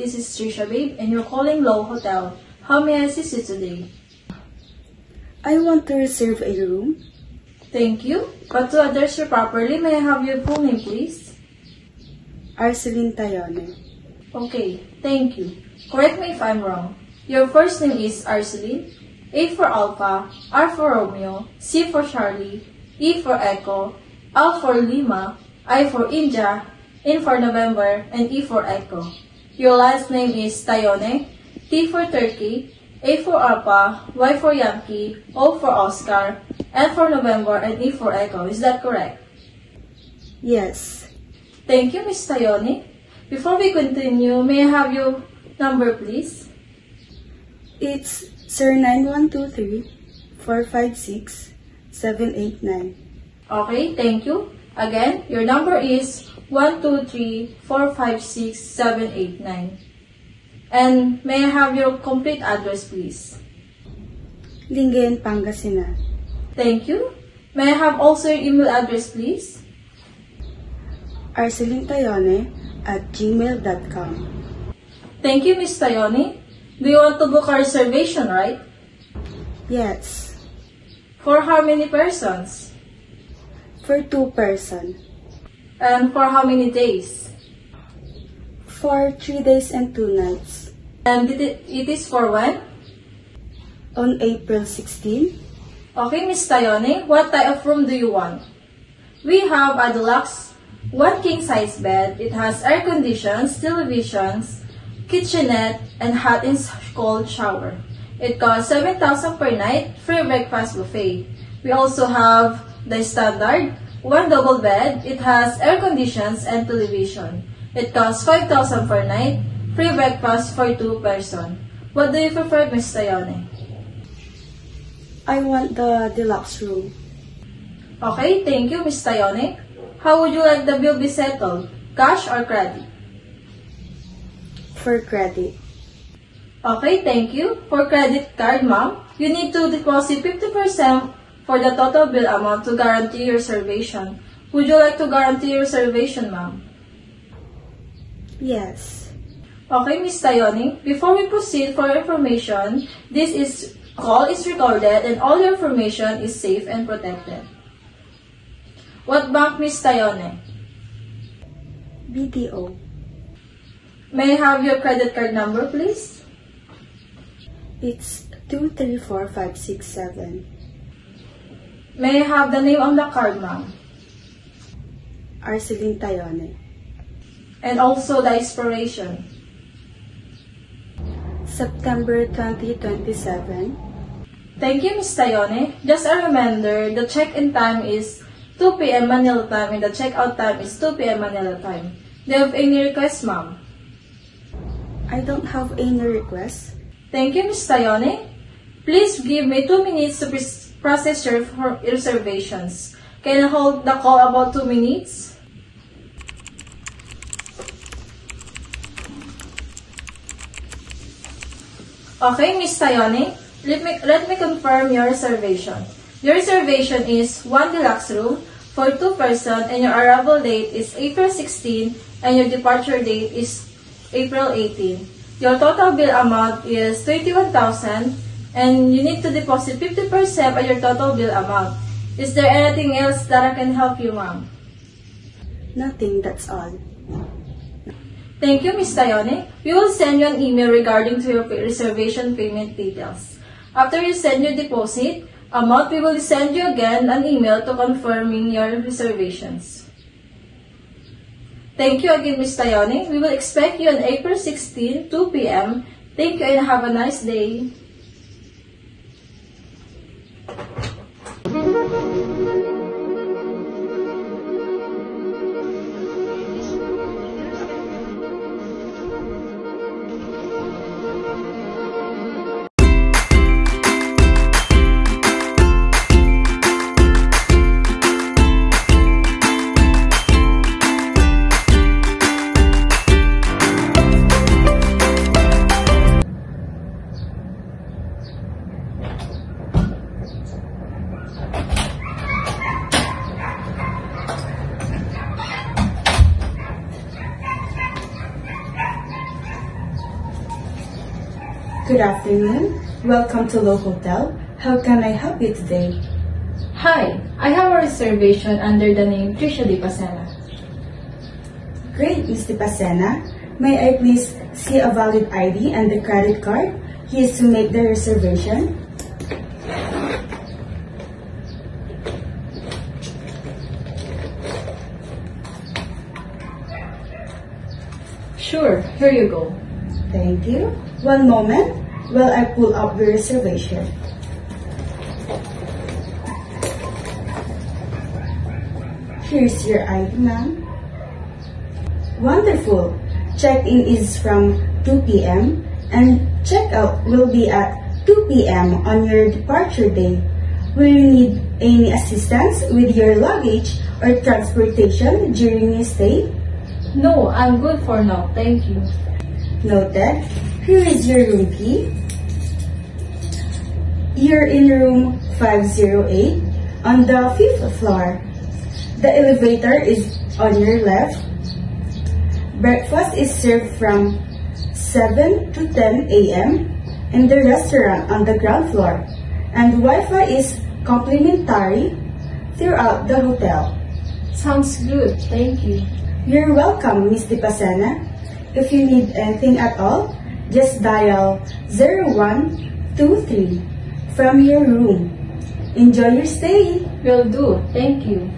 This is Trisha Babe, and you're calling Low Hotel. How may I assist you today? I want to reserve a room. Thank you. But to address you properly, may I have your full name, please? Arceline Tayone. Okay, thank you. Correct me if I'm wrong. Your first name is Arceline. A for Alpha, R for Romeo, C for Charlie, E for Echo, L for Lima, I for India, N for November, and E for Echo. Your last name is Tayone, T for Turkey, A for Alpha, Y for Yankee, O for Oscar, N for November, and E for Echo. Is that correct? Yes. Thank you, Ms. Tayone. Before we continue, may I have your number, please? It's 09123-456-789. Okay, thank you. Again, your number is 123-456-789. And may I have your complete address, please? Lingayen, Pangasinan. Thank you. May I have also your email address, please? arcelintayone@gmail.com. Thank you, Ms. Tayone. Do you want to book a reservation, right? Yes. For how many persons? For 2 person. And for how many days? For 3 days and 2 nights. And it is for when? On April 16. Okay, Ms. Tayone, what type of room do you want? We have a deluxe 1 king-size bed. It has air conditions, televisions, kitchenette, and hot and cold shower. It costs 7,000 per night, free breakfast buffet. We also have the standard 1 double bed. It has air conditions and television. It costs 5,000 per night, free breakfast for 2 person. What do you prefer, Ms. Tayone? I want the deluxe room. Okay, thank you, Ms. Tayone. How would you like the bill be settled? Cash or credit? For credit. Okay, thank you. For credit card, ma'am, you need to deposit 50% for the total bill amount to guarantee your reservation. Would you like to guarantee your reservation, ma'am? Yes. Okay, Ms. Tayone, before we proceed for information, this call is recorded and all your information is safe and protected. What bank, Ms. Tayone? BDO. May I have your credit card number, please? It's 234567. May I have the name on the card, ma'am? Arceline Tayone. And also the expiration. September 2027. Thank you, Ms. Tayone. Just a reminder, the check-in time is 2 p.m. Manila time and the check-out time is 2 p.m. Manila time. Do you have any requests, ma'am? I don't have any requests. Thank you, Ms. Tayone. Please give me 2 minutes to process your reservations. Can I hold the call about 2 minutes? Okay, Ms. Tayone, let me confirm your reservation. Your reservation is 1 deluxe room for 2 person and your arrival date is April 16 and your departure date is April 18. Your total bill amount is 21,000 and you need to deposit 50% of your total bill amount. Is there anything else that I can help you, ma'am? Nothing, that's all. Thank you, Ms. Tayone. We will send you an email regarding to your reservation payment details. After you send your deposit amount, we will send you again an email to confirming your reservations. Thank you again, Ms. Tayone. We will expect you on April 16, 2 p.m. Thank you and have a nice day. Good afternoon. Welcome to Low Hotel. How can I help you today? Hi, I have a reservation under the name Tricia Di Pasena. Great, Ms. Di Pasena. May I please see a valid ID and the credit card used to make the reservation? Sure, here you go. Thank you. One moment while I pull up the reservation. Here's your ID, ma'am. Wonderful. Check-in is from 2 p.m. and check-out will be at 2 p.m. on your departure day. Will you need any assistance with your luggage or transportation during your stay? No, I'm good for now, thank you. Noted. Here is your room key. You're in room 508 on the 5th floor. The elevator is on your left. Breakfast is served from 7 to 10 a.m. in the restaurant on the ground floor, and Wi-Fi is complimentary throughout the hotel. Sounds good, thank you. You're welcome, Ms. Di Pasena. If you need anything at all, just dial 0123 from your room. Enjoy your stay. Will do, thank you.